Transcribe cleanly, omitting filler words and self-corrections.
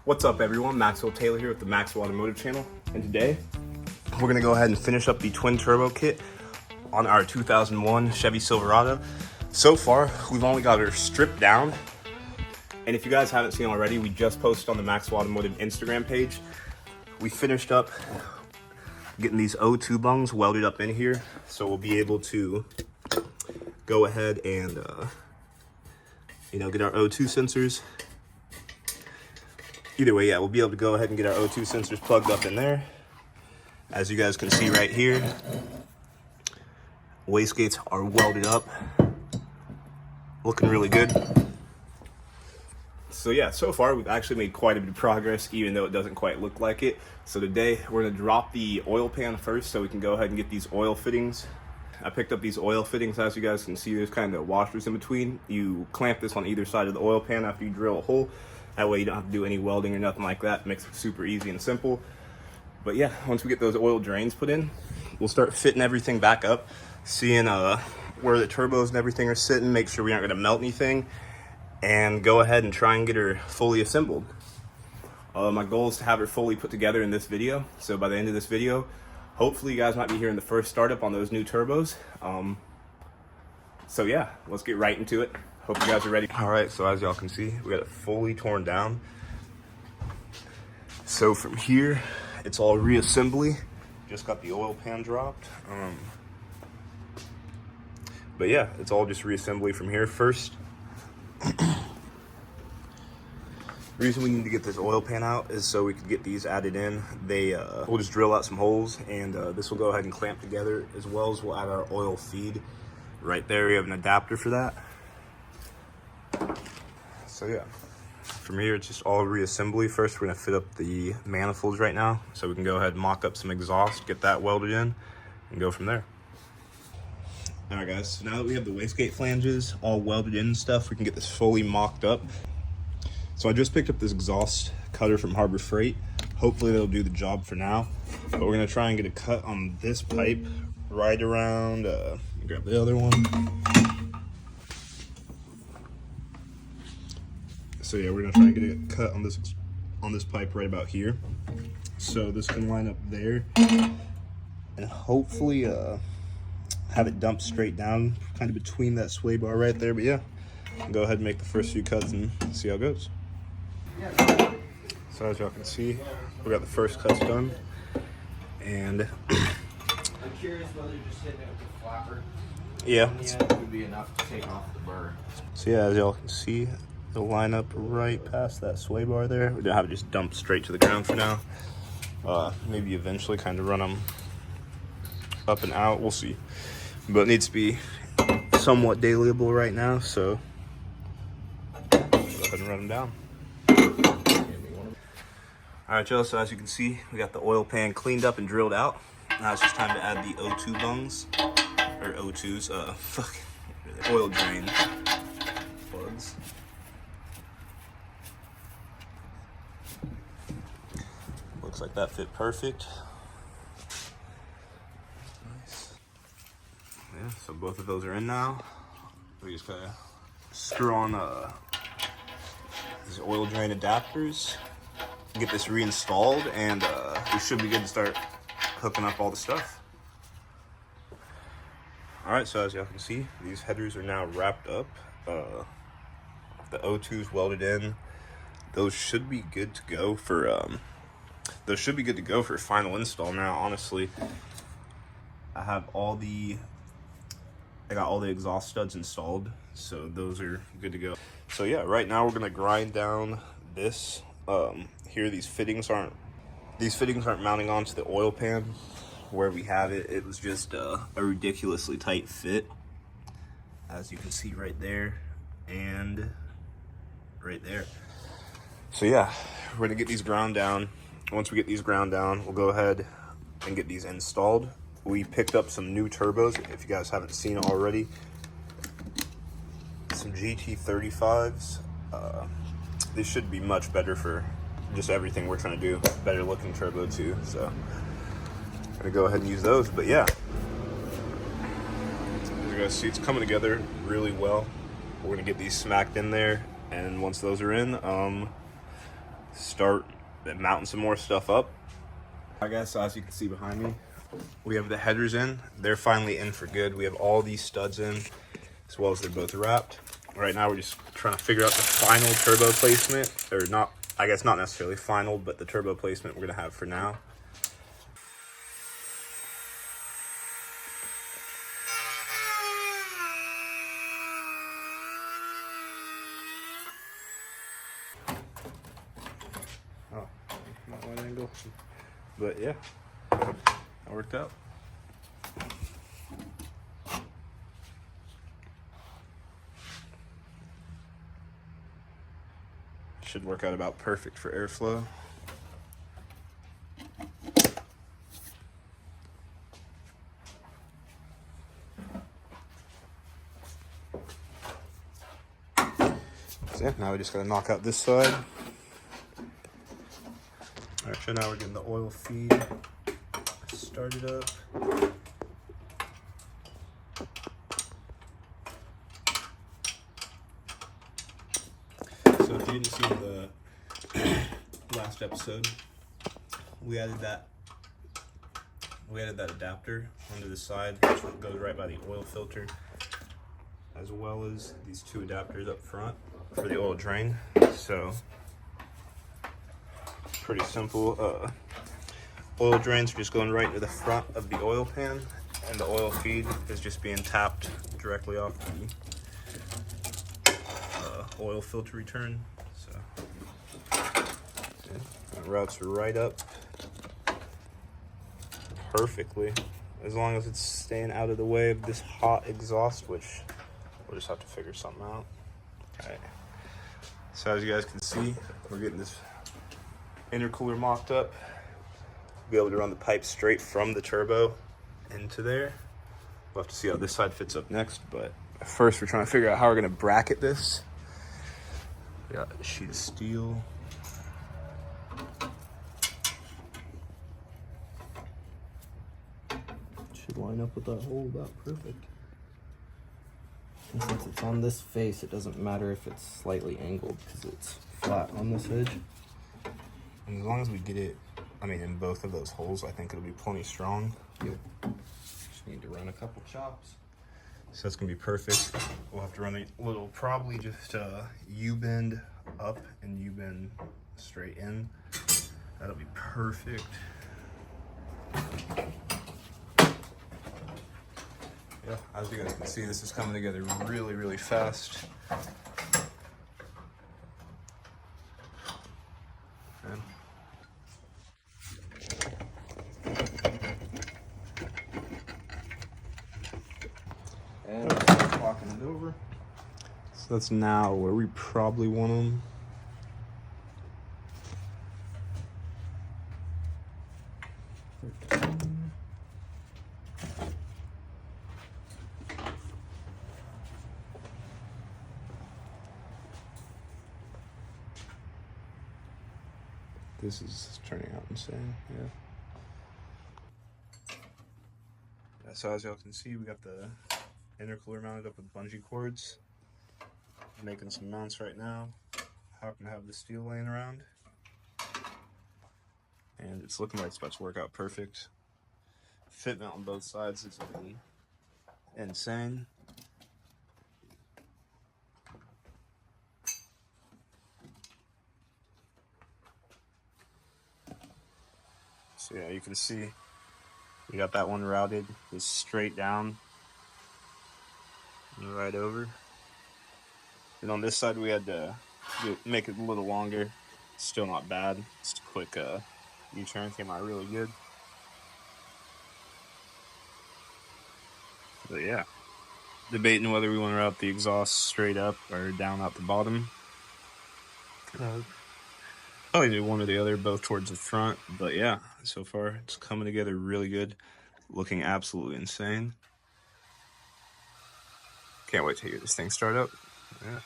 What's up everyone, Maxwell Taylor here with the Maxwell Automotive channel, and today we're going to go ahead and finish up the twin turbo kit on our 2001 Chevy Silverado. So far, we've only got her stripped down, and if you guys haven't seen already, we just posted on the Maxwell Automotive Instagram page. We finished up getting these O2 bungs welded up in here, so we'll be able to go ahead and get our O2 sensors. Either way, yeah, we'll be able to go ahead and get our O2 sensors plugged up in there. As you guys can see right here, wastegates are welded up, looking really good. So yeah, so far we've actually made quite a bit of progress, even though it doesn't quite look like it. So today we're gonna drop the oil pan first so we can go ahead and get these oil fittings. I picked up these oil fittings. As you guys can see, there's kind of washers in between. You clamp this on either side of the oil pan after you drill a hole. That way you don't have to do any welding or nothing like that. It makes it super easy and simple. But yeah, once we get those oil drains put in, we'll start fitting everything back up, seeing where the turbos and everything are sitting, make sure we aren't gonna melt anything, and go ahead and try and get her fully assembled. My goal is to have her fully put together in this video. So by the end of this video, hopefully you guys might be hearing the first startup on those new turbos. So yeah, let's get right into it. Hope you guys are ready. All right, so as y'all can see, we got it fully torn down. So from here, it's all reassembly. Just got the oil pan dropped. But yeah, it's all just reassembly from here. First, the reason we need to get this oil pan out is so we could get these added in. We'll just drill out some holes, and this will go ahead and clamp together, as well as we'll add our oil feed. Right there, we have an adapter for that. So yeah, from here it's just all reassembly. First, we're gonna fit up the manifolds right now, so we can go ahead and mock up some exhaust, get that welded in, and go from there. All right guys, so now that we have the wastegate flanges all welded in and stuff, we can get this fully mocked up. So I just picked up this exhaust cutter from Harbor Freight. Hopefully that'll do the job for now, but we're gonna try and get a cut on this pipe right around, grab the other one. So yeah, we're gonna try and get a cut on this pipe right about here, so this can line up there, and hopefully have it dumped straight down, kind of between that sway bar right there. But yeah, I'll go ahead and make the first few cuts and see how it goes. So as y'all can see, we got the first cuts done, and I'm curious whether just hitting it with the flapper. Yeah, Would be enough to take off the burr. So yeah, as y'all can see, they'll line up right past that sway bar there. We don't have it just dumped straight to the ground for now. Maybe eventually kind of run them up and out, we'll see. But it needs to be somewhat dailyable right now, so go ahead and run them down. All right, y'all, so as you can see, we got the oil pan cleaned up and drilled out. Now it's just time to add the O2 bungs, or O2s, oil drain plugs. Looks like that fit perfect. Nice. Yeah, so both of those are in now. We just gotta screw on these oil drain adapters, get this reinstalled, and we should be good to start hooking up all the stuff. All right, so as y'all can see, these headers are now wrapped up. The O2's welded in. Those should be good to go for final install now. Honestly, I got all the exhaust studs installed, so those are good to go. So yeah, right now we're gonna grind down this. Here, these fittings aren't mounting onto the oil pan where we have it. It was just a ridiculously tight fit, as you can see right there and right there. So yeah, we're gonna get these ground down. Once we get these ground down, we'll go ahead and get these installed. We picked up some new turbos, if you guys haven't seen already. Some GT35s. These should be much better for just everything we're trying to do. Better looking turbo too, so I'm gonna go ahead and use those. But yeah, as you guys see, it's coming together really well. We're gonna get these smacked in there, and once those are in, start mounting some more stuff up. I guess, so as you can see behind me, we have the headers in. They're finally in for good. We have all these studs in, as well as they're both wrapped. Right now we're just trying to figure out the final turbo placement, or not, I guess not necessarily final, but the turbo placement we're gonna have for now. Oh, not one angle. But yeah, that worked out. Should work out about perfect for airflow. So yeah, now we just gotta knock out this side. All right, so now we're getting the oil feed started up. So if you didn't see the last episode, we added that adapter onto the side, which goes right by the oil filter, as well as these two adapters up front for the oil drain. So pretty simple. Oil drains are just going right into the front of the oil pan, and the oil feed is just being tapped directly off the oil filter return. So yeah, it routes right up perfectly, as long as it's staying out of the way of this hot exhaust, which we'll just have to figure something out. All right. So as you guys can see, we're getting this intercooler mocked up. Be able to run the pipe straight from the turbo into there. We'll have to see how this side fits up next, but first we're trying to figure out how we're gonna bracket this. We got a sheet of steel. Should line up with that hole about perfect. And since it's on this face, it doesn't matter if it's slightly angled because it's flat on this edge. And as long as we get it, I mean, in both of those holes, I think it'll be plenty strong. Yep. Just need to run a couple chops. So that's gonna be perfect. We'll have to run a little, probably just U-bend up and U-bend straight in. That'll be perfect. Yeah, as you guys can see, this is coming together really, really fast. Okay. And start walking it over. So that's now where we probably want them. This is turning out insane, yeah. So as y'all can see, we got the intercooler mounted up with bungee cords. I'm making some mounts right now. Happen to have the steel laying around. And it's looking like it's about to work out perfect. Fit mount on both sides is looking insane. So yeah, you can see we got that one routed just straight down and right over. And on this side we had to make it a little longer. Still not bad. Just a quick U-turn, came out really good. But yeah, debating whether we want to route the exhaust straight up or down out the bottom. Probably do one or the other, both towards the front. But yeah, so far it's coming together really good. Looking absolutely insane. Can't wait to hear this thing start up. Yeah.